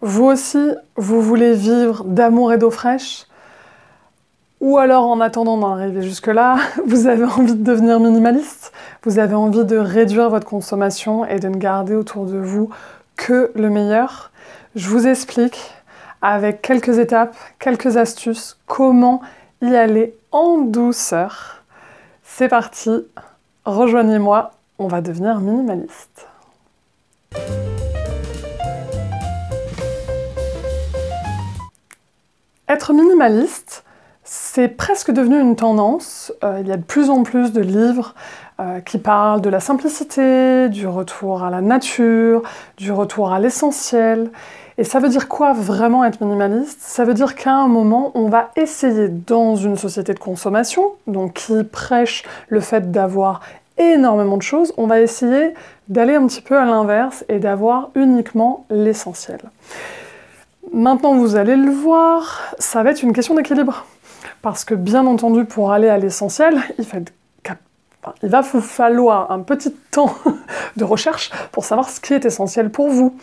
Vous aussi, vous voulez vivre d'amour et d'eau fraîche? Ou alors, en attendant d'en arriver jusque-là, vous avez envie de devenir minimaliste? Vous avez envie de réduire votre consommation et de ne garder autour de vous que le meilleur? Je vous explique, avec quelques étapes, quelques astuces, comment y aller en douceur. C'est parti, rejoignez-moi, on va devenir minimaliste. Être minimaliste, c'est presque devenu une tendance. Il y a de plus en plus de livres qui parlent de la simplicité, du retour à la nature, du retour à l'essentiel. Et ça veut dire quoi vraiment être minimaliste? Ça veut dire qu'à un moment, on va essayer dans une société de consommation, donc qui prêche le fait d'avoir énormément de choses, on va essayer d'aller un petit peu à l'inverse et d'avoir uniquement l'essentiel. Maintenant, vous allez le voir, ça va être une question d'équilibre. Parce que, bien entendu, pour aller à l'essentiel, il va vous falloir un petit temps de recherche pour savoir ce qui est essentiel pour vous.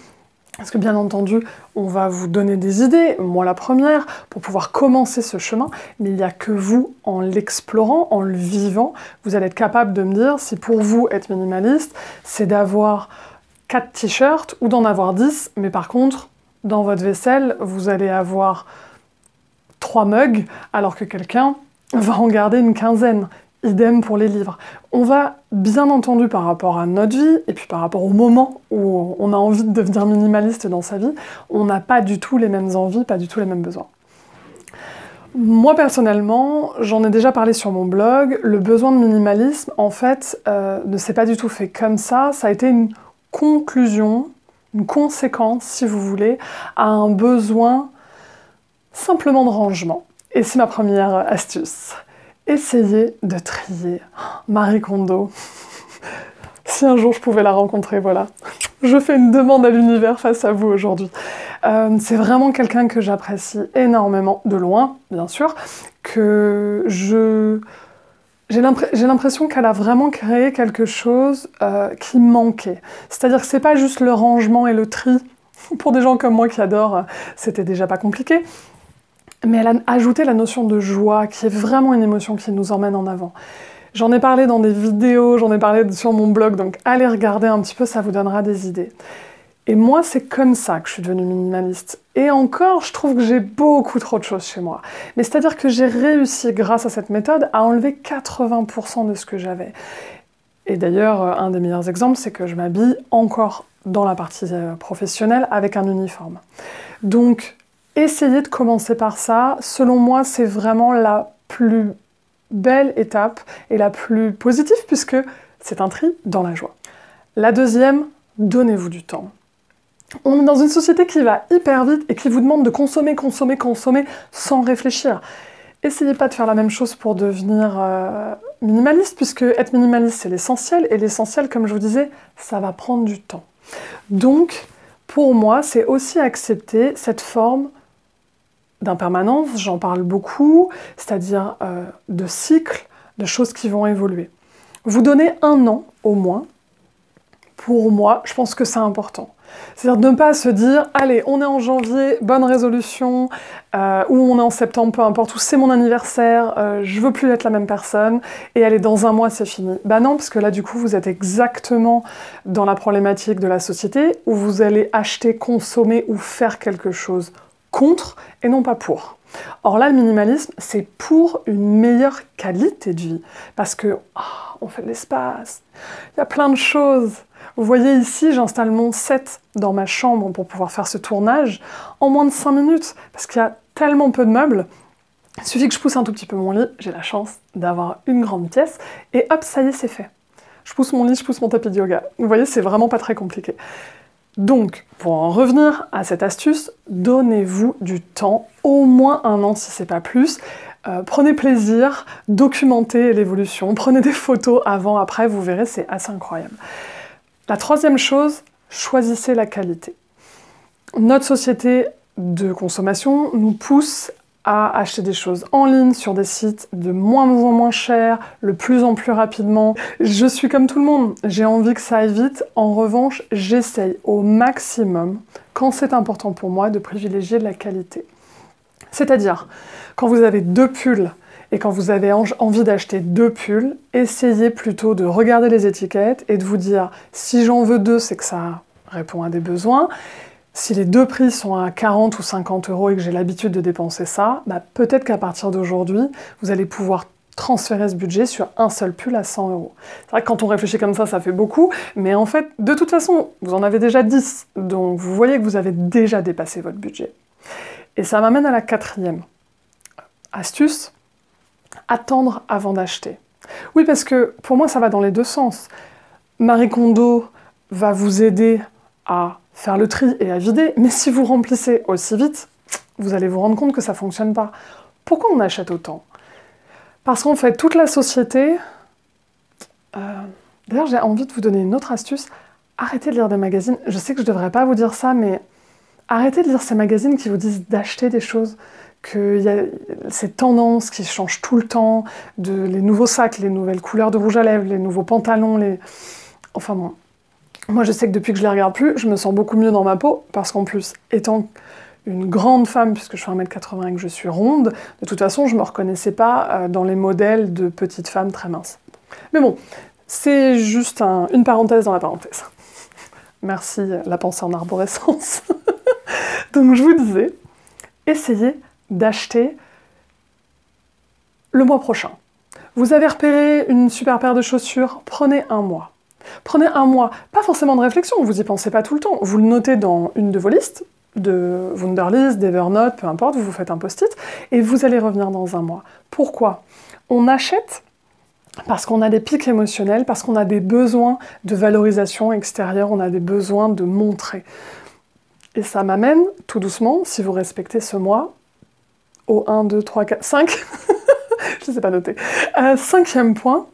Parce que, bien entendu, on va vous donner des idées, moi la première, pour pouvoir commencer ce chemin, mais il n'y a que vous, en l'explorant, en le vivant, vous allez être capable de me dire si pour vous, être minimaliste, c'est d'avoir 4 t-shirts ou d'en avoir 10, mais par contre, dans votre vaisselle, vous allez avoir 3 mugs, alors que quelqu'un va en garder une quinzaine. Idem pour les livres. On va, bien entendu, par rapport à notre vie, et puis par rapport au moment où on a envie de devenir minimaliste dans sa vie, on n'a pas du tout les mêmes envies, pas du tout les mêmes besoins. Moi, personnellement, j'en ai déjà parlé sur mon blog, le besoin de minimalisme, en fait, ne s'est pas du tout fait comme ça a été une conclusion, une conséquence, si vous voulez, à un besoin simplement de rangement. Et c'est ma première astuce. Essayez de trier. Marie Kondo. Si un jour je pouvais la rencontrer, voilà. Je fais une demande à l'univers face à vous aujourd'hui. C'est vraiment quelqu'un que j'apprécie énormément, de loin, bien sûr, que j'ai l'impression qu'elle a vraiment créé quelque chose qui manquait. C'est-à-dire que c'est pas juste le rangement et le tri. Pour des gens comme moi qui adorent, c'était déjà pas compliqué. Mais elle a ajouté la notion de joie, qui est vraiment une émotion qui nous emmène en avant. J'en ai parlé dans des vidéos, j'en ai parlé sur mon blog, donc allez regarder un petit peu, ça vous donnera des idées. Et moi, c'est comme ça que je suis devenue minimaliste. Et encore, je trouve que j'ai beaucoup trop de choses chez moi. Mais c'est-à-dire que j'ai réussi, grâce à cette méthode, à enlever 80% de ce que j'avais. Et d'ailleurs, un des meilleurs exemples, c'est que je m'habille encore dans la partie professionnelle avec un uniforme. Donc, essayez de commencer par ça. Selon moi, c'est vraiment la plus belle étape et la plus positive puisque c'est un tri dans la joie. La deuxième, donnez-vous du temps. On est dans une société qui va hyper vite et qui vous demande de consommer, consommer, consommer sans réfléchir. Essayez pas de faire la même chose pour devenir minimaliste puisque être minimaliste, c'est l'essentiel et l'essentiel, comme je vous disais, ça va prendre du temps. Donc, pour moi, c'est aussi accepter cette forme d'impermanence, j'en parle beaucoup, c'est-à-dire de cycles, de choses qui vont évoluer. Vous donnez 1 an au moins, pour moi, je pense que c'est important. C'est-à-dire de ne pas se dire, allez, on est en janvier, bonne résolution, ou on est en septembre, peu importe, ou c'est mon anniversaire, je veux plus être la même personne, et allez, dans 1 mois, c'est fini. Bah non, parce que là, du coup, vous êtes exactement dans la problématique de la société, où vous allez acheter, consommer ou faire quelque chose contre et non pas pour. Or là, le minimalisme, c'est pour une meilleure qualité de vie. Parce que, on fait de l'espace, il y a plein de choses. Vous voyez ici, j'installe mon set dans ma chambre pour pouvoir faire ce tournage en moins de 5 minutes. Parce qu'il y a tellement peu de meubles. Il suffit que je pousse un tout petit peu mon lit, j'ai la chance d'avoir une grande pièce, et hop, ça y est, c'est fait. Je pousse mon lit, je pousse mon tapis de yoga. Vous voyez, c'est vraiment pas très compliqué. Donc, pour en revenir à cette astuce, donnez-vous du temps, au moins 1 an si c'est pas plus. Prenez plaisir, documentez l'évolution, prenez des photos avant, après, vous verrez, c'est assez incroyable. La troisième chose, choisissez la qualité. Notre société de consommation nous pousse à acheter des choses en ligne sur des sites de moins en moins chers, de plus en plus rapidement. Je suis comme tout le monde, j'ai envie que ça aille vite. En revanche, j'essaye au maximum, quand c'est important pour moi, de privilégier de la qualité. C'est-à-dire, quand vous avez 2 pulls et quand vous avez envie d'acheter 2 pulls, essayez plutôt de regarder les étiquettes et de vous dire, si j'en veux 2, c'est que ça répond à des besoins. Si les 2 prix sont à 40 ou 50 € et que j'ai l'habitude de dépenser ça, bah peut-être qu'à partir d'aujourd'hui, vous allez pouvoir transférer ce budget sur un seul pull à 100 €. C'est vrai que quand on réfléchit comme ça fait beaucoup, mais en fait, de toute façon, vous en avez déjà 10, donc vous voyez que vous avez déjà dépassé votre budget. Et ça m'amène à la 4e astuce, attendre avant d'acheter. Oui, parce que pour moi, ça va dans les deux sens. Marie Kondo va vous aider à faire le tri et à vider, mais si vous remplissez aussi vite, vous allez vous rendre compte que ça ne fonctionne pas. Pourquoi on achète autant? Parce qu'en fait, toute la société... D'ailleurs, j'ai envie de vous donner une autre astuce. Arrêtez de lire des magazines. Je sais que je ne devrais pas vous dire ça, mais arrêtez de lire ces magazines qui vous disent d'acheter des choses, qu'il y a ces tendances qui changent tout le temps, les nouveaux sacs, les nouvelles couleurs de rouge à lèvres, les nouveaux pantalons, Enfin bon... Moi, je sais que depuis que je les regarde plus, je me sens beaucoup mieux dans ma peau, parce qu'en plus, étant une grande femme, puisque je fais 1m80 et que je suis ronde, de toute façon, je ne me reconnaissais pas dans les modèles de petites femmes très minces. Mais bon, c'est juste une parenthèse dans la parenthèse. Merci, la pensée en arborescence. Donc, je vous disais, essayez d'acheter le mois prochain. Vous avez repéré une super paire de chaussures, prenez un mois. Prenez un mois, pas forcément de réflexion, vous y pensez pas tout le temps, vous le notez dans une de vos listes, de Wunderlist, d'Evernote, peu importe, vous vous faites un post-it, et vous allez revenir dans un mois. Pourquoi? On achète parce qu'on a des pics émotionnels, parce qu'on a des besoins de valorisation extérieure, on a des besoins de montrer. Et ça m'amène, tout doucement, si vous respectez ce mois, au 1, 2, 3, 4, 5, je ne sais pas noter, 5e point.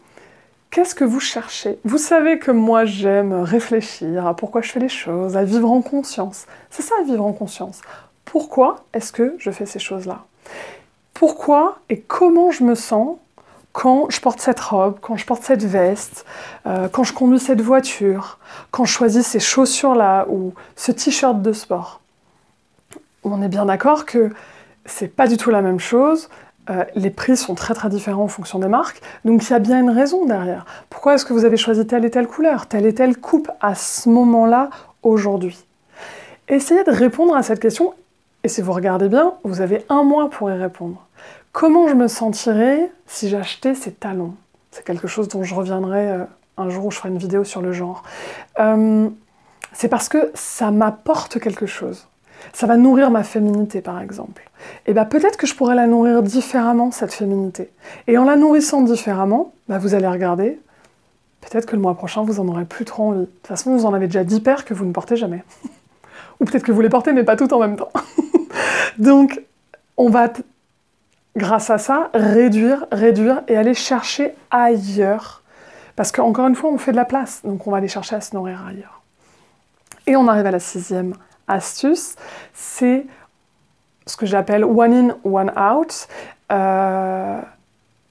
Qu'est-ce que vous cherchez? Vous savez que moi j'aime réfléchir à pourquoi je fais les choses, à vivre en conscience. C'est ça, vivre en conscience. Pourquoi est-ce que je fais ces choses-là? Pourquoi et comment je me sens quand je porte cette robe, quand je porte cette veste, quand je conduis cette voiture, quand je choisis ces chaussures-là ou ce t-shirt de sport? On est bien d'accord que c'est pas du tout la même chose. Les prix sont très très différents en fonction des marques, donc il y a bien une raison derrière. Pourquoi est-ce que vous avez choisi telle et telle couleur, telle et telle coupe à ce moment-là, aujourd'hui? Essayez de répondre à cette question, et si vous regardez bien, vous avez un mois pour y répondre. Comment je me sentirais si j'achetais ces talons? C'est quelque chose dont je reviendrai un jour où je ferai une vidéo sur le genre. C'est parce que ça m'apporte quelque chose. Ça va nourrir ma féminité, par exemple. Et bien peut-être que je pourrais la nourrir différemment, cette féminité. Et en la nourrissant différemment, vous allez regarder, peut-être que le mois prochain, vous en aurez plus trop envie. De toute façon, vous en avez déjà 10 paires que vous ne portez jamais. Ou peut-être que vous les portez, mais pas toutes en même temps. Donc, on va, grâce à ça, réduire et aller chercher ailleurs. Parce qu'encore une fois, on fait de la place, donc on va aller chercher à se nourrir ailleurs. Et on arrive à la 6e astuce, c'est ce que j'appelle one in, one out.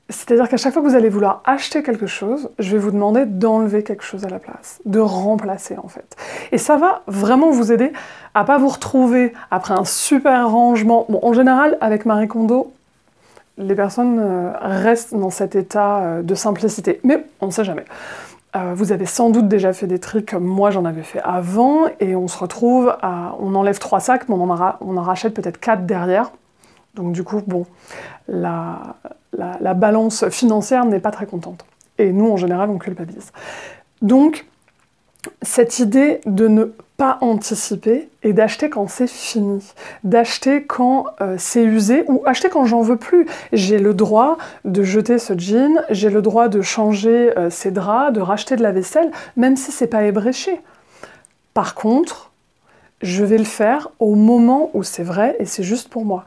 C'est-à-dire qu'à chaque fois que vous allez vouloir acheter quelque chose, je vais vous demander d'enlever quelque chose à la place, de remplacer en fait. Et ça va vraiment vous aider à pas vous retrouver après un super rangement. Bon, en général, avec Marie Kondo, les personnes restent dans cet état de simplicité, mais on ne sait jamais. Vous avez sans doute déjà fait des tris comme moi j'en avais fait avant, et on se retrouve à... On enlève 3 sacs, mais on en rachète peut-être 4 derrière. Donc du coup, bon, la balance financière n'est pas très contente. Et nous, en général, on culpabilise. Donc, cette idée de ne pas anticiper et d'acheter quand c'est fini, d'acheter quand c'est usé ou acheter quand j'en veux plus. J'ai le droit de jeter ce jean, j'ai le droit de changer ces draps, de racheter de la vaisselle, même si c'est pas ébréché. Par contre, je vais le faire au moment où c'est vrai et c'est juste pour moi.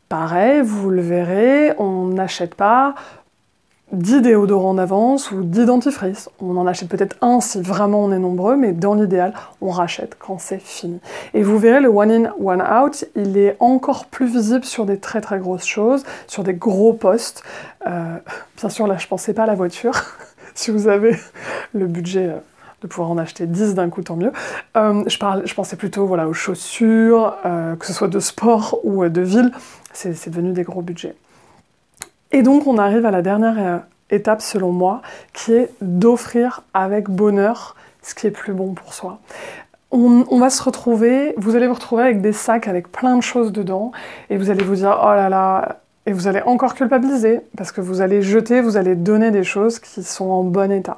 Pareil, vous le verrez, on n'achète pas 10 déodorants d'avance ou 10 dentifrices. On en achète peut-être un si vraiment on est nombreux, mais dans l'idéal, on rachète quand c'est fini. Et vous verrez, le one in, one out, il est encore plus visible sur des très très grosses choses, sur des gros postes. Bien sûr, là, je pensais pas à la voiture. Si vous avez le budget de pouvoir en acheter 10 d'un coup, tant mieux. Je pensais plutôt voilà, aux chaussures, que ce soit de sport ou de ville. C'est devenu des gros budgets. Et donc, on arrive à la dernière étape, selon moi, qui est d'offrir avec bonheur ce qui est plus bon pour soi. On va se retrouver, vous allez vous retrouver avec des sacs avec plein de choses dedans, et vous allez vous dire « oh là là », et vous allez encore culpabiliser, parce que vous allez jeter, vous allez donner des choses qui sont en bon état.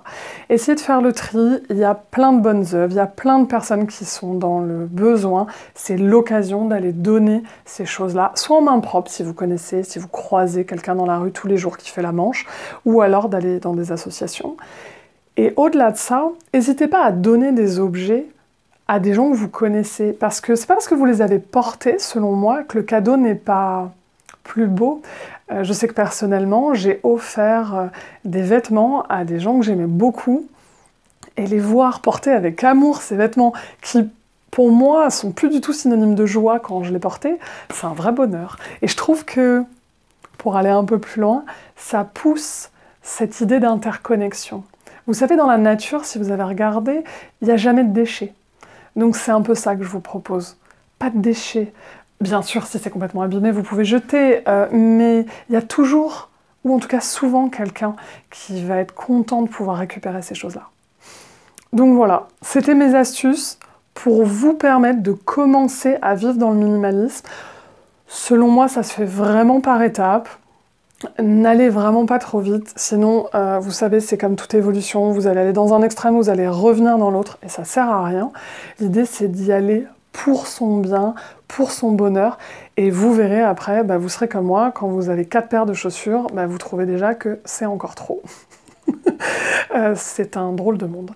Essayez de faire le tri, il y a plein de bonnes œuvres, il y a plein de personnes qui sont dans le besoin, c'est l'occasion d'aller donner ces choses-là, soit en main propre, si vous connaissez, si vous croisez quelqu'un dans la rue tous les jours qui fait la manche, ou alors d'aller dans des associations. Et au-delà de ça, n'hésitez pas à donner des objets à des gens que vous connaissez, parce que c'est pas parce que vous les avez portés, selon moi, que le cadeau n'est pas plus beau. Je sais que personnellement, j'ai offert des vêtements à des gens que j'aimais beaucoup, et les voir porter avec amour ces vêtements qui, pour moi, sont plus du tout synonymes de joie quand je les portais, c'est un vrai bonheur. Et je trouve que, pour aller un peu plus loin, ça pousse cette idée d'interconnexion. Vous savez, dans la nature, si vous avez regardé, il n'y a jamais de déchets. Donc c'est un peu ça que je vous propose. Pas de déchets. Bien sûr, si c'est complètement abîmé, vous pouvez jeter, mais il y a toujours, ou en tout cas souvent, quelqu'un qui va être content de pouvoir récupérer ces choses-là. Donc voilà, c'était mes astuces pour vous permettre de commencer à vivre dans le minimalisme. Selon moi, ça se fait vraiment par étapes. N'allez vraiment pas trop vite, sinon, vous savez, c'est comme toute évolution, vous allez aller dans un extrême, vous allez revenir dans l'autre, et ça sert à rien. L'idée, c'est d'y aller pour son bien, pour son bonheur, et vous verrez après, vous serez comme moi, quand vous avez 4 paires de chaussures, vous trouvez déjà que c'est encore trop. C'est un drôle de monde.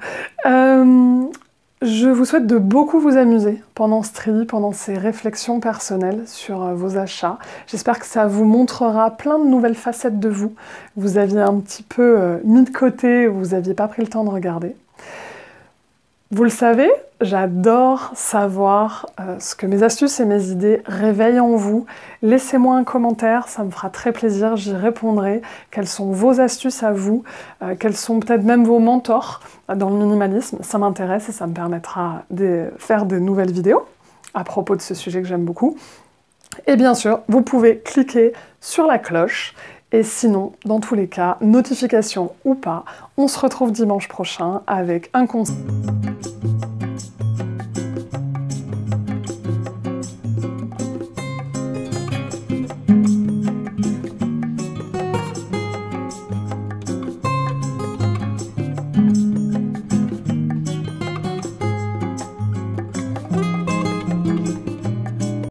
Je vous souhaite de beaucoup vous amuser pendant ce tri, pendant ces réflexions personnelles sur vos achats. J'espère que ça vous montrera plein de nouvelles facettes de vous. Vous aviez un petit peu mis de côté, vous n'aviez pas pris le temps de regarder. Vous le savez, j'adore savoir ce que mes astuces et mes idées réveillent en vous. Laissez-moi un commentaire, ça me fera très plaisir, j'y répondrai. Quelles sont vos astuces à vous? Quels sont peut-être même vos mentors dans le minimalisme? Ça m'intéresse et ça me permettra de faire de nouvelles vidéos à propos de ce sujet que j'aime beaucoup. Et bien sûr, vous pouvez cliquer sur la cloche. Et sinon, dans tous les cas, notification ou pas, on se retrouve dimanche prochain avec un conseil.